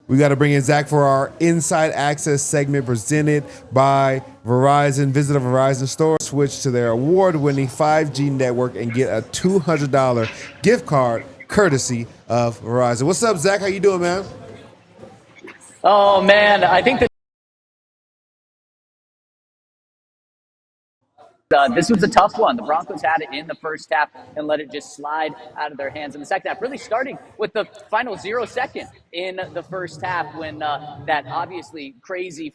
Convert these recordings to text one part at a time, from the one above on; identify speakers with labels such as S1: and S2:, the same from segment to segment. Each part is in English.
S1: We got to bring in Zac for our Inside Access segment presented by Verizon. Visit a Verizon store, switch to their award-winning 5G network, and get a $200 gift card courtesy of Verizon. What's up, Zac? How you doing, man?
S2: Oh, man, I think this was a tough one. The Broncos had it in the first half and let it just slide out of their hands in the second half, really starting with the final 0 second in the first half when that obviously crazy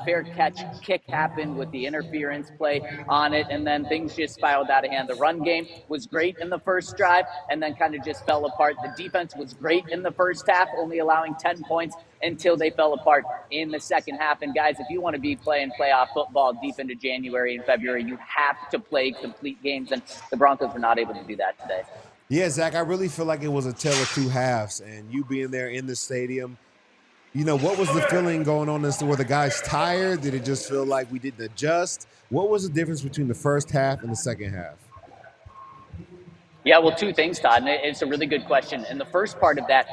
S2: fair catch kick happened with the interference play on it, and then things just spiraled out of hand. The run game was great in the first drive and then kind of just fell apart. The defense was great in the first half, only allowing 10 points until they fell apart in the second half. And guys, if you want to be playing playoff football deep into January and February, you have to play complete games, and the Broncos were not able to do that today.
S1: Yeah, Zac, I really feel like it was a tale of two halves, and you being there in the stadium, you know, what was the feeling going on? Were the guys tired? Did it just feel like we didn't adjust? What was the difference between the first half and the second half?
S2: Yeah, well, two things, Todd, and it's a really good question. And the first part of that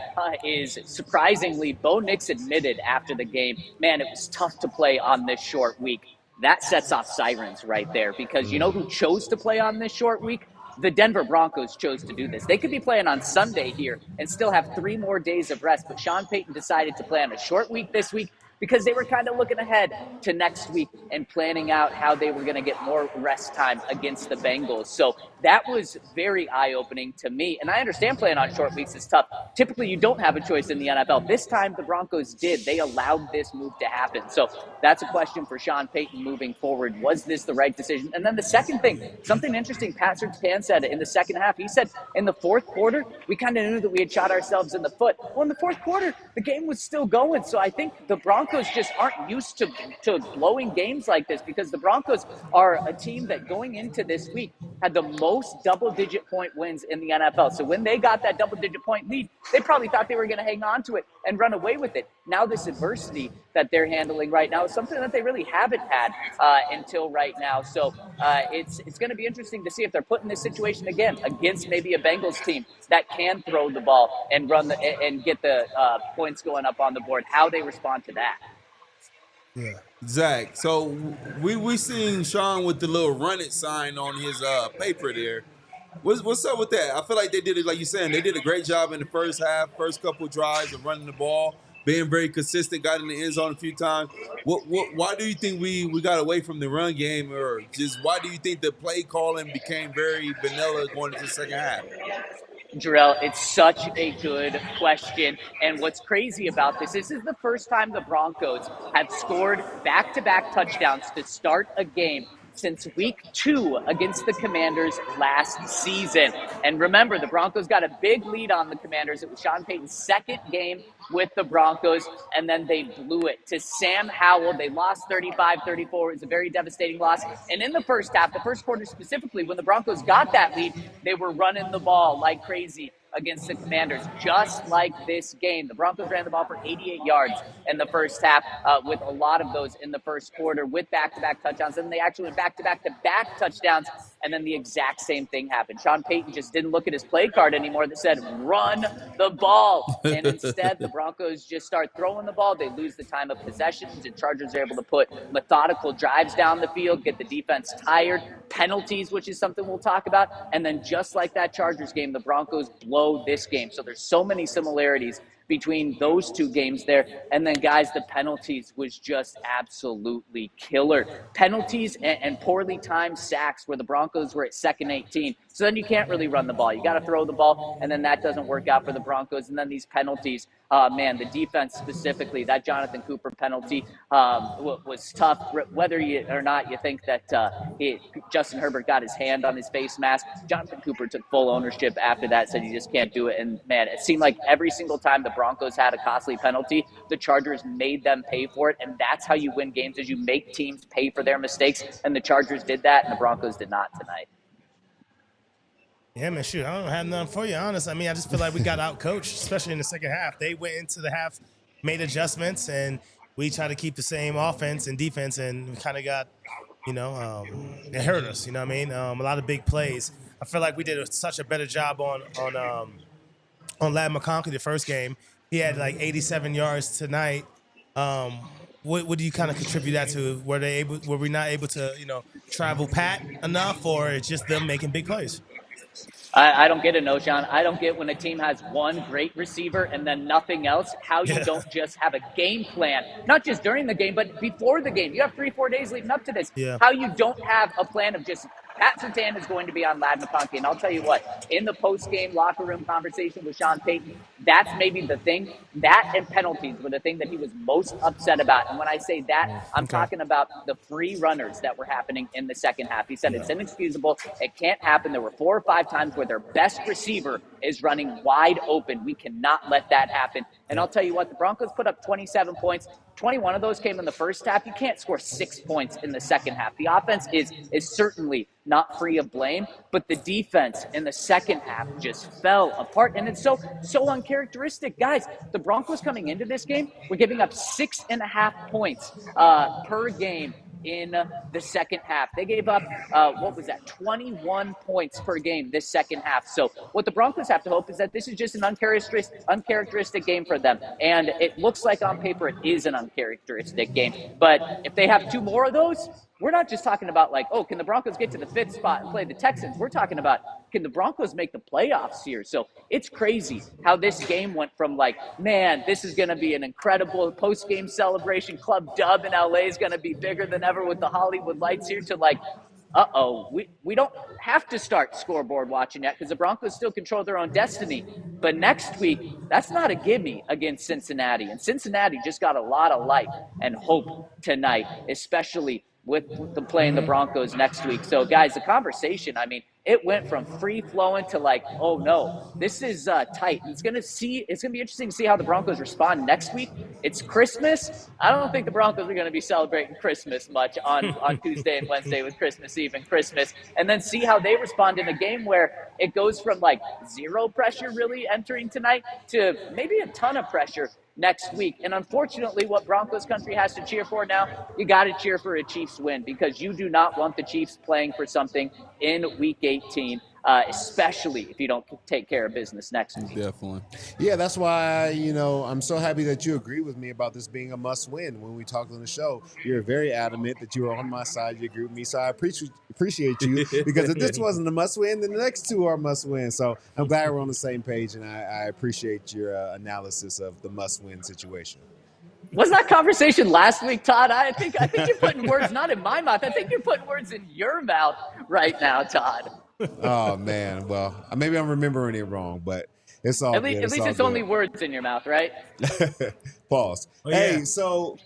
S2: is surprisingly, Bo Nix admitted after the game, man, it was tough to play on this short week. That sets off sirens right there, because you know who chose to play on this short week? The Denver Broncos chose to do this. They could be playing on Sunday here and still have 3 more days of rest, but Sean Payton decided to play on a short week this week because they were kind of looking ahead to next week and planning out how they were going to get more rest time against the Bengals. So that was very eye-opening to me. And I understand playing on short weeks is tough. Typically, you don't have a choice in the NFL. This time, the Broncos did. They allowed this move to happen. So that's a question for Sean Payton moving forward. Was this the right decision? And then the second thing, something interesting Pat Surtain said in the second half. He said in the fourth quarter, we kind of knew that we had shot ourselves in the foot. Well, in the fourth quarter, the game was still going. So I think the Broncos just aren't used to blowing games like this, because the Broncos are a team that going into this week had the most double-digit point wins in the NFL. So when they got that double-digit point lead, they probably thought they were going to hang on to it and run away with it. Now this adversity that they're handling right now is something that they really haven't had until right now. So it's going to be interesting to see if they're put in this situation again against maybe a Bengals team that can throw the ball and and get the points going up on the board, how they respond to that.
S3: Yeah, Zac. So we seen Sean with the little run it sign on his paper there. What's up with that? I feel like they did it, like you're saying, they did a great job in the first half, first couple of drives of running the ball, being very consistent, got in the end zone a few times. Why do you think we got away from the run game, or just why do you think the play calling became very vanilla going into the second half?
S2: Jarrell, it's such a good question. And what's crazy about this is the first time the Broncos have scored back-to-back touchdowns to start a game since week 2 against the Commanders last season. And remember, the Broncos got a big lead on the Commanders. It was Sean Payton's second game with the Broncos, and then they blew it to Sam Howell. They lost 35-34. It was a very devastating loss. And in the first half, the first quarter specifically, when the Broncos got that lead, they were running the ball like crazy against the Commanders, just like this game. The Broncos ran the ball for 88 yards in the first half, with a lot of those in the first quarter with back-to-back touchdowns. And they actually went back-to-back touchdowns, and then the exact same thing happened. Sean Payton just didn't look at his play card anymore that said, run the ball. And instead, the Broncos just start throwing the ball. They lose the time of possession. The Chargers are able to put methodical drives down the field, get the defense tired, penalties, which is something we'll talk about. And then just like that Chargers game, the Broncos blow this game. So there's so many similarities between those two games there. And then, guys, the penalties was just absolutely killer. Penalties and poorly timed sacks where the Broncos were at 2nd 18. So then you can't really run the ball. You got to throw the ball, and then that doesn't work out for the Broncos. And then these penalties, man, the defense specifically, that Jonathan Cooper penalty was tough. Whether or not you think that Justin Herbert got his hand on his face mask, Jonathan Cooper took full ownership after that, said he just can't do it. And, man, it seemed like every single time the Broncos had a costly penalty, the Chargers made them pay for it. And that's how you win games, is you make teams pay for their mistakes. And the Chargers did that, and the Broncos did not tonight.
S4: Yeah, man, shoot, I don't have nothing for you, honest. I mean, I just feel like we got out-coached, especially in the second half. They went into the half, made adjustments, and we tried to keep the same offense and defense, and we kind of got, it hurt us, you know what I mean? A lot of big plays. I feel like we did such a better job on Ladd McConkey the first game. he had like 87 yards tonight. What do you kind of contribute that to? Were we not able to, travel pat enough, or it's just them making big plays?
S2: I don't get it, no, Sean. I don't get when a team has one great receiver and then nothing else, how you
S4: Yeah.
S2: don't just have a game plan, not just during the game, but before the game. You have 3-4 days leading up to this.
S4: Yeah.
S2: How you don't have a plan of just Pat Surtain is going to be on Lad McConkey. And I'll tell you what, in the post-game locker room conversation with Sean Payton, that's maybe the thing. That and penalties were the thing that he was most upset about. And when I say that, I'm talking about the free runners that were happening in the second half. He said it's inexcusable. It can't happen. There were 4 or 5 times where their best receiver is running wide open. We cannot let that happen. And I'll tell you what, the Broncos put up 27 points. 21 of those came in the first half. You can't score 6 points in the second half. The offense is certainly not free of blame, but the defense in the second half just fell apart. And it's so uncharacteristic. Guys, the Broncos coming into this game were giving up 6.5 points per game in the second half. They gave up, 21 points per game this second half. So what the Broncos have to hope is that this is just an uncharacteristic game for them. And it looks like on paper it is an uncharacteristic game. But if they have 2 more of those, we're not just talking about like, oh, can the Broncos get to the 5th spot and play the Texans? We're talking about, can the Broncos make the playoffs here? So it's crazy how this game went from like, man, this is going to be an incredible post-game celebration. Club dub in LA is going to be bigger than ever with the Hollywood lights here, to like, we don't have to start scoreboard watching yet because the Broncos still control their own destiny. But next week, that's not a gimme against Cincinnati. And Cincinnati just got a lot of life and hope tonight, especially with them playing the Broncos next week. So, guys, the conversation, I mean, it went from free-flowing to like, oh, no, this is tight. It's going to be interesting to see how the Broncos respond next week. It's Christmas. I don't think the Broncos are going to be celebrating Christmas much on Tuesday and Wednesday with Christmas Eve and Christmas, and then see how they respond in a game where it goes from like 0 pressure really entering tonight to maybe a ton of pressure next week. And unfortunately, what Broncos country has to cheer for now, you got to cheer for a Chiefs win, because you do not want the Chiefs playing for something in Week 18, especially if you don't take care of business next week.
S3: Definitely.
S1: Yeah, that's why, I'm so happy that you agree with me about this being a must-win. When we talked on the show, you're very adamant that you were on my side. You agree with me, so I appreciate you, because if this wasn't a must-win, then the next 2 are must-win. So I'm glad we're on the same page, and I appreciate your analysis of the must-win situation.
S2: Was that conversation last week, Todd? I think you're putting words not in my mouth. I think you're putting words in your mouth right now, Todd.
S1: Oh, man. Well, maybe I'm remembering it wrong, but it's all
S2: At
S1: good.
S2: least it's only words in your mouth, right?
S1: Pause.
S4: Oh, yeah.
S1: Hey, so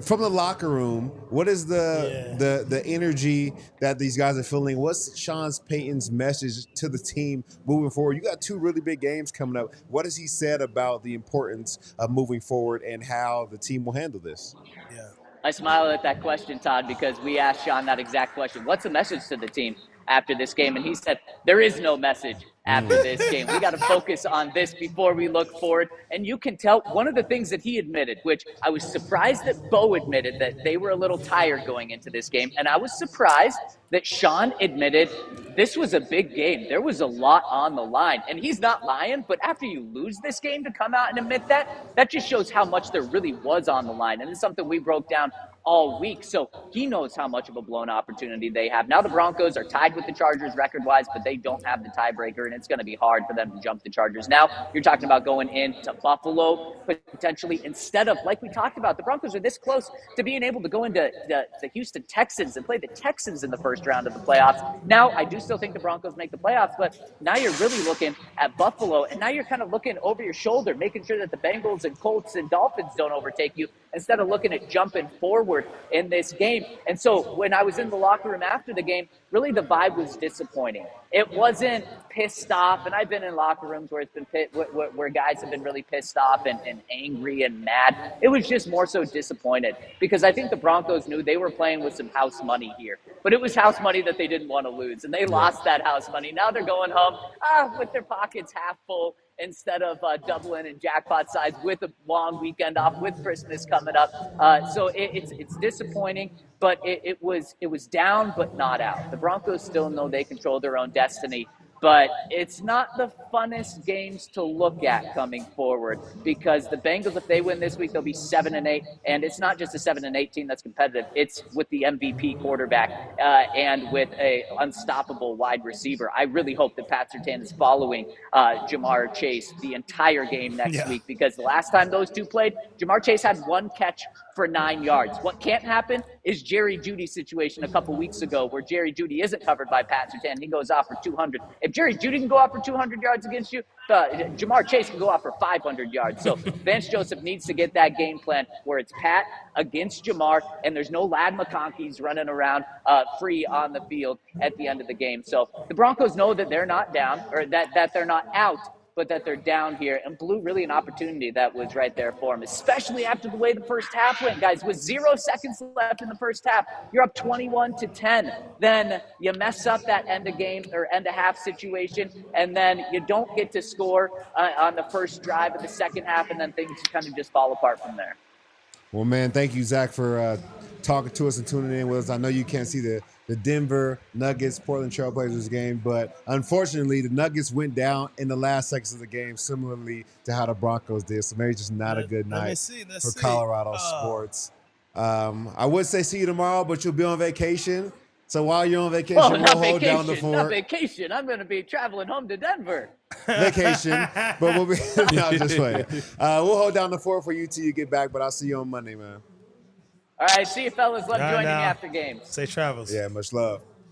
S1: from the locker room, what is the energy that these guys are feeling? What's Sean Payton's message to the team moving forward? You got 2 really big games coming up. What has he said about the importance of moving forward and how the team will handle this?
S4: Yeah.
S2: I smile at that question, Todd, because we asked Sean that exact question. What's the message to the team after this game? And he said, there is no message after this game. We got to focus on this before we look forward. And you can tell one of the things that he admitted, which I was surprised that Bo admitted, that they were a little tired going into this game. And I was surprised that Sean admitted this was a big game. There was a lot on the line. And he's not lying, but after you lose this game, to come out and admit that just shows how much there really was on the line. And it's something we broke down all week. So he knows how much of a blown opportunity they have. Now the Broncos are tied with the Chargers record-wise, but they don't have the tiebreaker, and it's going to be hard for them to jump the Chargers. Now you're talking about going into Buffalo potentially instead of, like we talked about, the Broncos are this close to being able to go into the Houston Texans and play the Texans in the first round of the playoffs. Now I do still think the Broncos make the playoffs, but now you're really looking at Buffalo, and now you're kind of looking over your shoulder, making sure that the Bengals and Colts and Dolphins don't overtake you, instead of looking at jumping forward in this game. And so when I was in the locker room after the game, really the vibe was disappointing. It wasn't pissed off, and I've been in locker rooms where it's been where guys have been really pissed off and angry and mad. It was just more so disappointed, because I think the Broncos knew they were playing with some house money here. But it was house money that they didn't want to lose, and they lost that house money. Now they're going home with their pockets half full, instead of doubling in jackpot size with a long weekend off, with Christmas coming up. So it's disappointing, but it was down but not out. The Broncos still know they control their own destiny, but it's not the funnest games to look at coming forward because the Bengals, if they win this week, they'll be 7-8, and it's not just a 7-8 team that's competitive. It's with the MVP quarterback and with a unstoppable wide receiver. I really hope that Pat Surtain is following Jamar Chase the entire game next week, because the last time those two played, Jamar Chase had 1 catch for 9 yards. What can't happen is Jerry Jeudy's situation a couple weeks ago, where Jerry Jeudy isn't covered by Pat Surtain. He goes off for 200. If Jerry Jeudy can go off for 200 yards against you, Jamar Chase can go off for 500 yards. So Vance Joseph needs to get that game plan where it's Pat against Jamar, and there's no Lad McConkey's running around free on the field at the end of the game. So the Broncos know that they're not down, or that they're not out, but that they're down here, and blew really an opportunity that was right there for them, especially after the way the first half went, guys. With 0 seconds left in the first half, you're up 21-10. Then you mess up that end of game or end of half situation, and then you don't get to score on the first drive of the second half, and then things kind of just fall apart from there.
S1: Well, man, thank you, Zach, for talking to us and tuning in with us. I know you can't see the Denver Nuggets Portland Trailblazers game, but unfortunately the Nuggets went down in the last seconds of the game, similarly to how the Broncos did. So maybe just not a good night for Colorado sports. I would say see you tomorrow, but you'll be on vacation. So while you're on vacation, we'll hold down the fort.
S2: Not vacation. I'm going to be traveling home to Denver.
S1: Vacation, but we'll be no, just playing. We'll hold down the fort for you till you get back, but I'll see you on Monday, man.
S2: All right, see you, fellas. Love joining you after games.
S4: Safe travels.
S1: Yeah, much love.